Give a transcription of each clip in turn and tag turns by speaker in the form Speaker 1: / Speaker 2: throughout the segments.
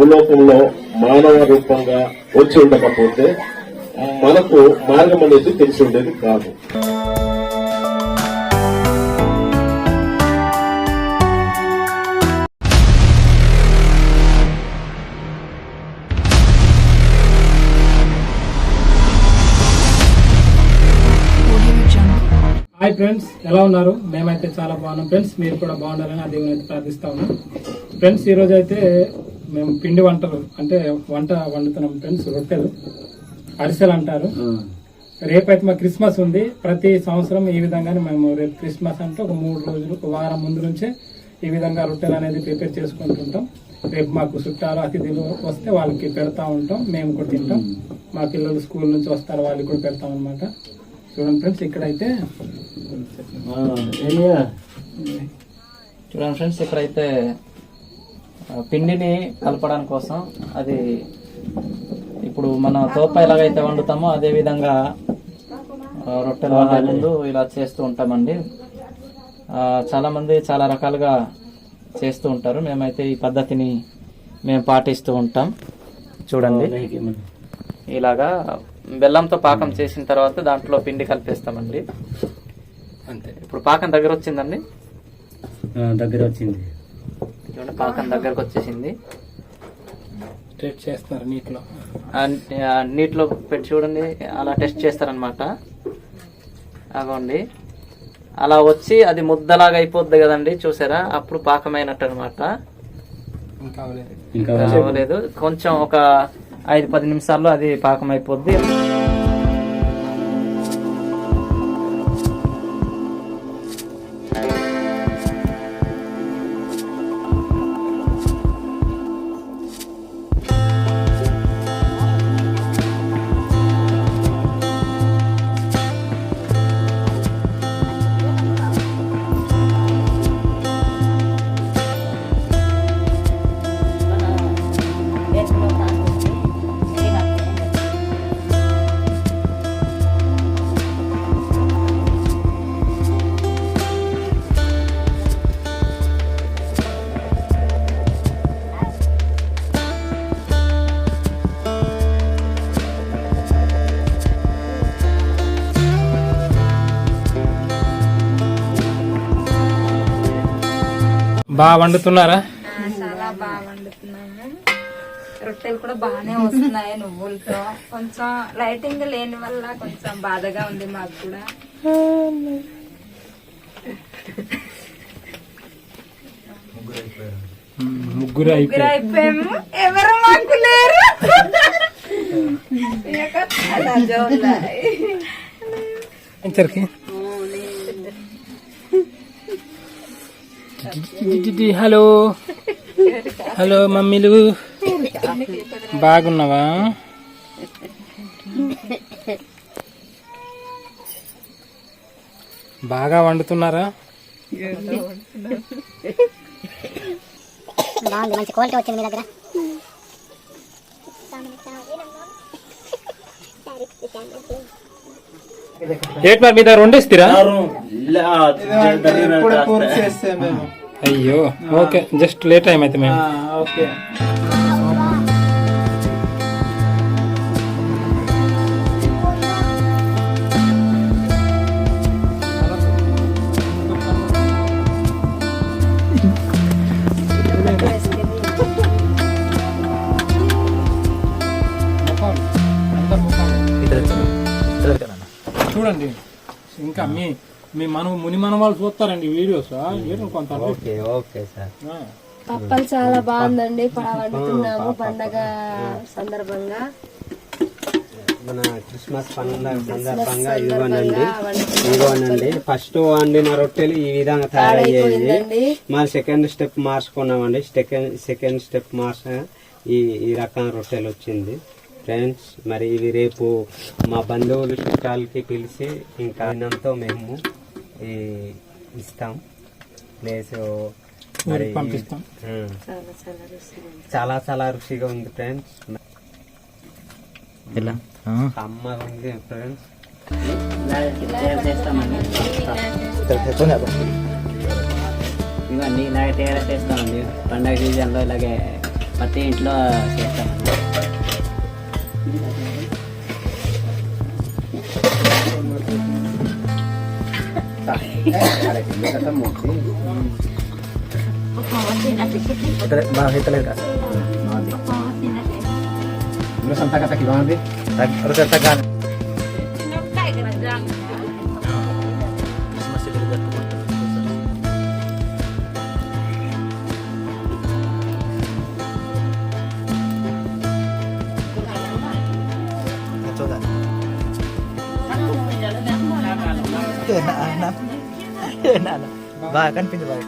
Speaker 1: భూలోకంలో మానవ రూపంగా వచ్చి ఉండకపోతే మనకు మార్గం అనేది తెలిసి ఉండేది కాదు.
Speaker 2: హాయ్ ఫ్రెండ్స్, ఎలా ఉన్నారు? మేమైతే చాలా బాగున్నాం ఫ్రెండ్స్. మీరు కూడా బాగుండాలని ఆ దేవుని అయితే ప్రార్థిస్తా ఉన్నాం ఫ్రెండ్స్. ఈరోజు అయితే మేము పిండి వంటలు అంటే వంట వండుతున్నాం ఫ్రెండ్స్. రొట్టెలు, అరిసెలు అంటారు. రేపైతే మా క్రిస్మస్ ఉంది. ప్రతి సంవత్సరం ఈ విధంగానే మేము రేపు క్రిస్మస్ అంటే ఒక 3 రోజులు, ఒక వారం ముందు నుంచే ఈ విధంగా రొట్టెలు అనేది ప్రిపేర్ చేసుకుంటుంటాం. రేపు మాకు చుట్టాలు, అతిథులు వస్తే వాళ్ళకి పెడతా ఉంటాం, మేము కూడా తింటాం. మా పిల్లలు స్కూల్ నుంచి వస్తారు, వాళ్ళకి కూడా పెడతాం అనమాట. చూడండి ఫ్రెండ్స్, ఇక్కడైతే
Speaker 3: చూడండి ఫ్రెండ్స్, ఇక్కడైతే పిండిని కలపడానికి కోసం అది ఇప్పుడు మన తోప ఎలాగైతే వండుతామో అదే విధంగా రొట్టెలు వండే ముందు ఇలా చేస్తూ ఉంటామండి. చాలా మంది చాలా రకాలుగా చేస్తూ ఉంటారు. మేమైతే ఈ పద్ధతిని మేము పాటిస్తూ ఉంటాం. చూడండి, ఇలాగా బెల్లంతో పాకం చేసిన తర్వాత దాంట్లో పిండి కలిపేస్తామండి. అంతే. ఇప్పుడు పాకం దగ్గర వచ్చిందండి,
Speaker 4: దగ్గర వచ్చింది.
Speaker 3: పాకం దగ్గరకు వచ్చేసింది.
Speaker 2: టెస్ట్ చేస్తారు నీటిలో,
Speaker 3: నీటిలో పెట్టి చూడండి, అలా టెస్ట్ చేస్తారనమాట. అగోండి, అలా వచ్చి అది ముద్దలాగా అయిపోద్ది కదండి, చూసారా? అప్పుడు పాకమైనట్టు అనమాట. ఇంకా అవ్వలేదు, కొంచెం ఒక 5-10 నిమిషాల్లో అది పాకం అయిపోద్ది.
Speaker 2: బాగా వండుతున్నారా?
Speaker 5: చాలా బాగా వండుతున్నాము. రొట్టెలు కూడా బాగానే వస్తున్నాయి నువ్వులతో. కొంచెం లైటింగ్ లేని వల్ల కొంచెం బాధగా ఉంది మాకు కూడా.
Speaker 2: ముగ్గురు
Speaker 5: అయిపోయాము, ఎవరు మాకు లేరు.
Speaker 2: హలో హలో మమ్మీలు, బాగున్నావా? బాగా వండుతున్నారా?
Speaker 6: బాగుంది, మంచి క్వాలిటీ వచ్చింది మీ దగ్గర.
Speaker 2: ఏట్ మరి మీ దగ్గర వండేస్తారా? అయ్యో, ఓకే, జస్ట్ లేట్ టైం అయితే మేము. ఓకే, చూడండి. ఇంకా మీ ముని మన వాళ్ళు చూస్తారండి వీడియోస్. కొంత
Speaker 7: పప్పలు చాలా బాగుందండి. వండుతున్నాము పండగ సందర్భంగా,
Speaker 4: మన క్రిస్మస్ పండుగ సందర్భంగా. ఇదిగోనండి ఫస్ట్ వండిన రొట్టెలు ఈ విధంగా తయారయ్యాయి. మరి సెకండ్ స్టెప్ మార్చుకున్నామండి. సెకండ్ స్టెప్ మార్చ ఈ రకం రొట్టెలు వచ్చింది ఫ్రెండ్స్. మరి ఇవి రేపు మా బంధువులు చుట్టాలకి పిలిచి ఇంకా అన్నంతో మేము ఇస్తాం. ప్లేస్ మరి
Speaker 2: పంపిస్తాం.
Speaker 4: చాలా చాలా రుచిగా ఉంది ఫ్రెండ్స్. అమ్మ ఉంది ఫ్రెండ్స్.
Speaker 3: ఇవన్నీ ఇలాగే తయారు చేస్తామండి. పండగ సీజన్లో ఇలాగే ప్రతి ఇంట్లో చేస్తామండి.
Speaker 6: బాగా కనిపించదు బాగా.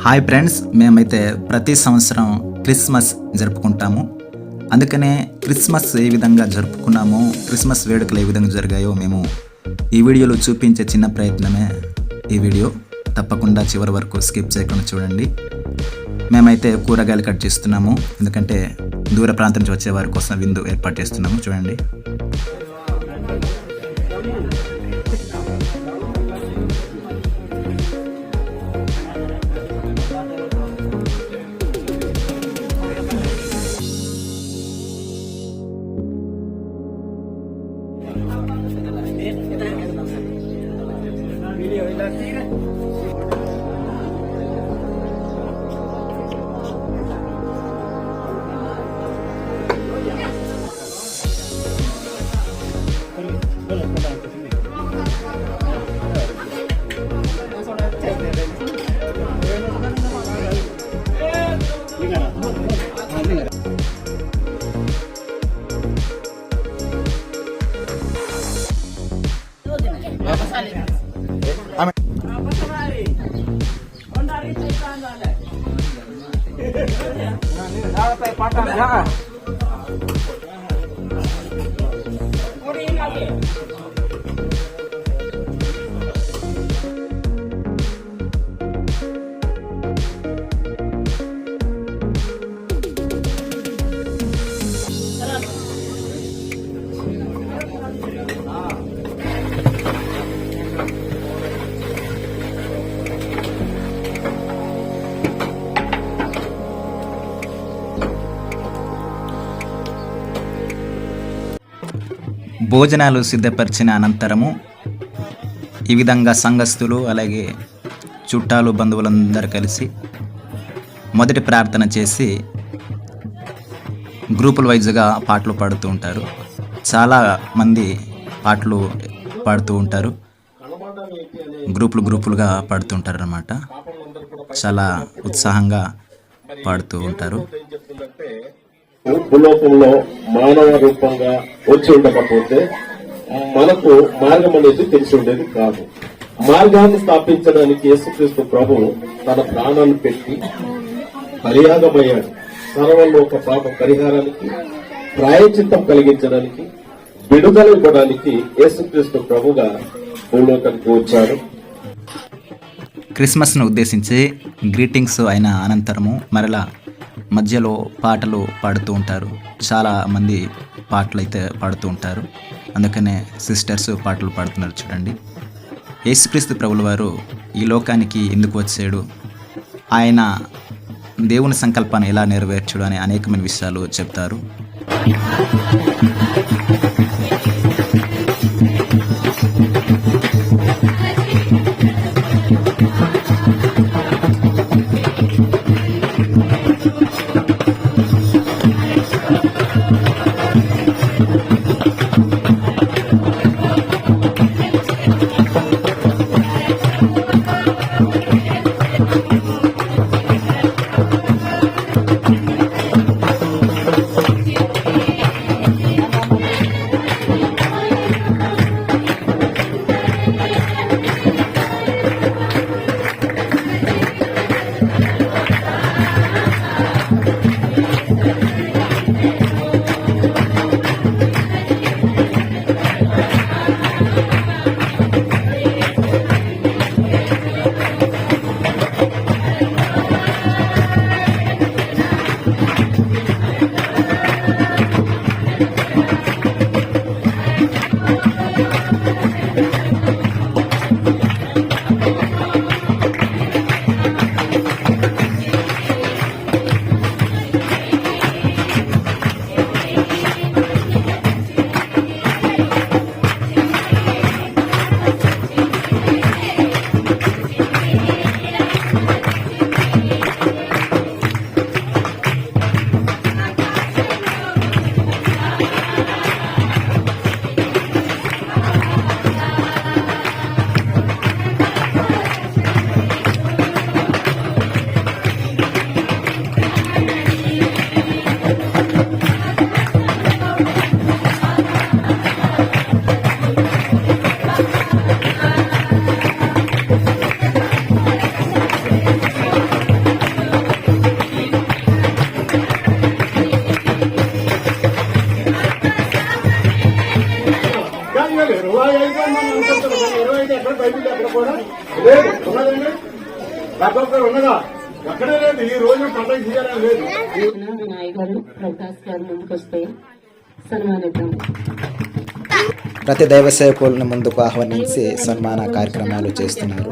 Speaker 8: హాయ్ ఫ్రెండ్స్, మేమైతే ప్రతి సంవత్సరం క్రిస్మస్ జరుపుకుంటాము. అందుకనే క్రిస్మస్ ఏ విధంగా జరుపుకున్నామో, క్రిస్మస్ వేడుకలు ఏ విధంగా జరిగాయో మేము ఈ వీడియోలో చూపించే చిన్న ప్రయత్నమే ఈ వీడియో. తప్పకుండా చివరి వరకు స్కిప్ చేయకుండా చూడండి. మేమైతే కూరగాయలు కట్ చేస్తున్నాము, ఎందుకంటే దూర ప్రాంతం నుంచి వచ్చే వారి కోసం విందు ఏర్పాటు చేస్తున్నాము. చూడండి. భోజనాలు సిద్ధపరిచిన అనంతరము ఈ విధంగా సంఘస్థులు అలాగే చుట్టాలు బంధువులందరూ కలిసి మొదటి ప్రార్థన చేసి గ్రూపుల వైజ్గా పాటలు పాడుతూ ఉంటారు. చాలా మంది పాటలు పాడుతూ ఉంటారు, గ్రూపులుగా పాడుతూ ఉంటారు అన్నమాట. చాలా ఉత్సాహంగా పాడుతూ ఉంటారు.
Speaker 1: భూలోకంలో మానవ రూపంగా వచ్చి ఉండకపోతే మనకు మార్గం అనేది తెలిసి ఉండేది కాదు. మార్గాన్ని స్థాపించడానికి యేసుక్రీస్తు ప్రభు తన ప్రాణాన్ని పెట్టి బలియాగమయ్యాడు. సర్వలోక పాప పరిహారానికి, ప్రాయచిత్తం కలిగించడానికి, విడుదల ఇవ్వడానికి యేసుక్రీస్తు ప్రభుగా భూలోకానికి వచ్చాడు.
Speaker 8: క్రిస్మస్ను ఉద్దేశించి గ్రీటింగ్స్ అయిన అనంతరము మరలా మధ్యలో పాటలు పాడుతూ ఉంటారు. చాలా మంది పాటలు అయితే పాడుతూ ఉంటారు. అందుకనే సిస్టర్స్ పాటలు పాడుతున్నారు. చూడండి, యేసుక్రీస్తు ప్రభుల వారు ఈ లోకానికి ఎందుకు వచ్చాడు, ఆయన దేవుని సంకల్పాన్ని ఎలా నెరవేర్చాడు అనే అనేకమైన విషయాలు చెప్తారు.
Speaker 9: నాయకులు ప్రకాష్ గారు ముందుకొస్తే సన్మానిద్దాం.
Speaker 8: ప్రతి దైవ సేవకులను ముందుకు ఆహ్వానించి సన్మాన కార్యక్రమాలు చేస్తున్నారు.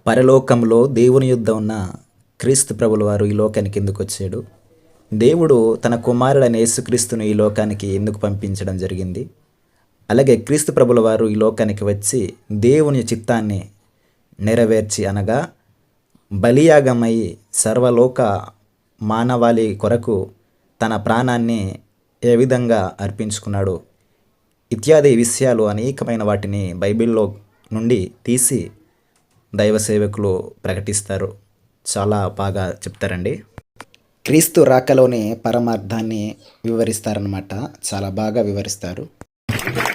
Speaker 8: పరలోకంలో దేవుని యుద్ధ ఉన్న క్రీస్తు ప్రభుల వారు ఈ లోకానికి ఎందుకు వచ్చాడు? దేవుడు తన కుమారుడైన యేసుక్రీస్తును ఈ లోకానికి ఎందుకు పంపించడం జరిగింది? అలాగే క్రీస్తు ప్రభుల వారు ఈ లోకానికి వచ్చి దేవుని చిత్తాన్ని నెరవేర్చి అనగా బలియాగమై సర్వలోక మానవాళి కొరకు తన ప్రాణాన్ని ఏ విధంగా అర్పించుకున్నాడు ఇత్యాది విషయాలు అనేకమైన వాటిని బైబిల్లో నుండి తీసి దైవ సేవకులు ప్రకటిస్తారు. చాలా బాగా చెప్తారండి. క్రీస్తు రాకలోని పరమార్థాన్ని వివరిస్తారనమాట. చాలా బాగా వివరిస్తారు.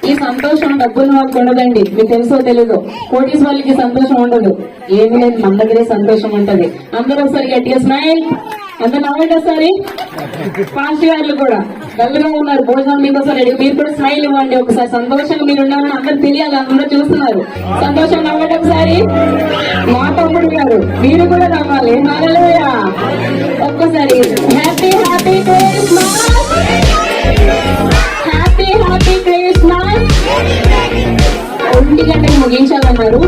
Speaker 9: ఈ సంతోషం డబ్బులు వాళ్ళకి ఉండదండి. మీకు తెలుసో తెలీదు, కోటీస్ వాళ్ళకి సంతోషం ఉండదు. ఏమి లేదు, మన దగ్గరే సంతోషం ఉంటది. అందరూ ఒకసారి గట్టిగా స్మైల్, అందరూ నవ్వండి ఒకసారి. పాస్ట్ గారు కూడా డల్గా ఉన్నారు, భోజనం మీకోసం రెడీ. మీరు కూడా స్మైల్ ఇవ్వండి ఒకసారి. సంతోషంగా మీరు ఉన్నారని అందరూ తెలియాలి, అందరూ చూస్తున్నారు. సంతోషం నవ్వండి ఒకసారి. మా తమ్ముడు గారు మీరు కూడా నవ్వాలి. హల్లెలూయా. ఒక్కసారి happy happy Christmas, happy happy Christmas. 1 గంటకు ముగించాలన్నారు,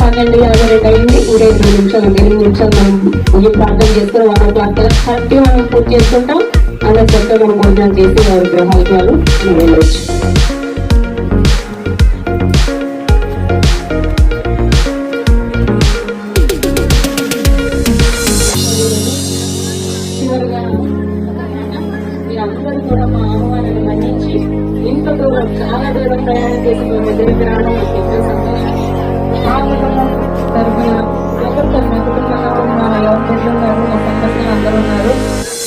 Speaker 9: 12:52 అయింది. 25 నిమిషాలు 8 నిమిషాలు మనం ముగింపు ప్రార్థన చేసుకుని 1 o'clock హ్యాపీ మనం పూర్తి చేసుకుంటాం. అలా చక్కగా మనం భోజనం చేసి వారి గ్రహాలకు వాళ్ళు వెళ్ళవచ్చు. చివరిగా మీరందరూ కూడా మా ఆహ్వానాన్ని మన్నించి ఇంత దూరం, చాలా దూరం ప్రయాణం చేసి మీ దగ్గరికి రావడం ఎంతో సంతోషం. మా కుటుంబం తరఫున ఎవరితో మా కుటుంబంలో ఉన్న ఎవరు ఉన్నారు, మా సందర్శనలు అందరూ ఉన్నారు.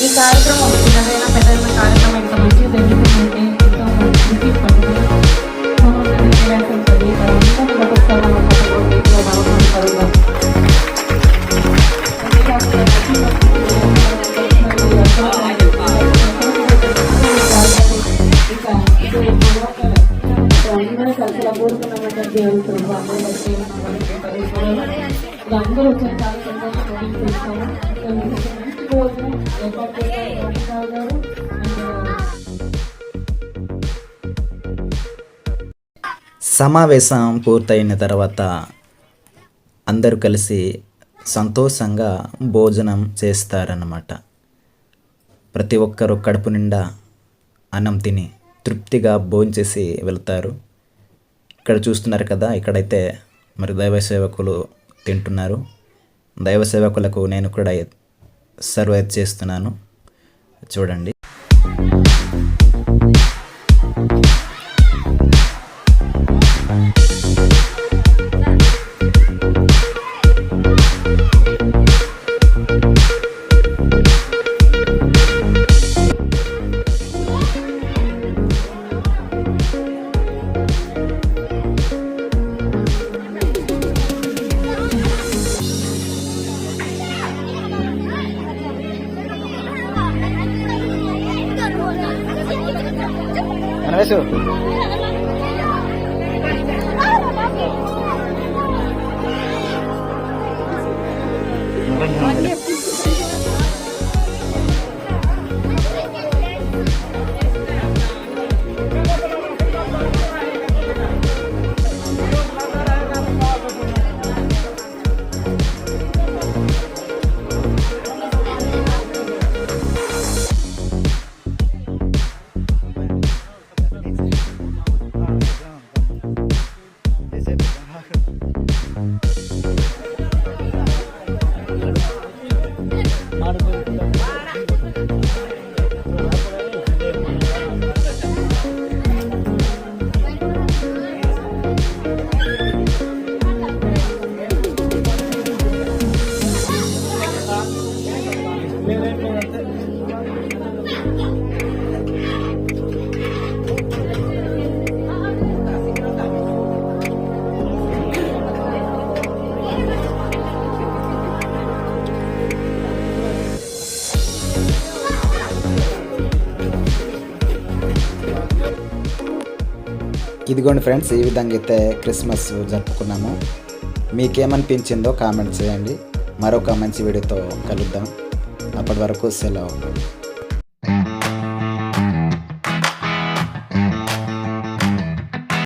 Speaker 9: ఈ కార్యక్రమం చిన్నదైన పెద్దదైన కార్యక్రమం ఇంత మంచిగా జరుగుతుందంటే ఎంతో మంచి పడుతుంది. అందరూ కలిసి కోరుకున్నామంటే దేవుడు అందరూ వచ్చే చాలా సంతోషం చేస్తాము. మంచి రోజు ఏర్పాటు చేస్తారు.
Speaker 8: సమావేశం పూర్తయిన తర్వాత అందరూ కలిసి సంతోషంగా భోజనం చేస్తారన్నమాట. ప్రతి ఒక్కరూ కడుపు నిండా అన్నం తిని తృప్తిగా భోంచేసి వెళ్తారు. ఇక్కడ చూస్తున్నారు కదా, ఇక్కడైతే మరి దైవ సేవకులు తింటున్నారు. దైవ సేవకులకు నేను కూడా సర్వ్ చేస్తున్నాను, చూడండి. ఇదిగోండి ఫ్రెండ్స్, ఈ విధంగా అయితే క్రిస్మస్ జరుపుకున్నాము. మీకేమనిపించిందో కామెంట్ చేయండి. మరొక మంచి వీడియోతో కలుద్దాం. అప్పటి వరకు సెలవు.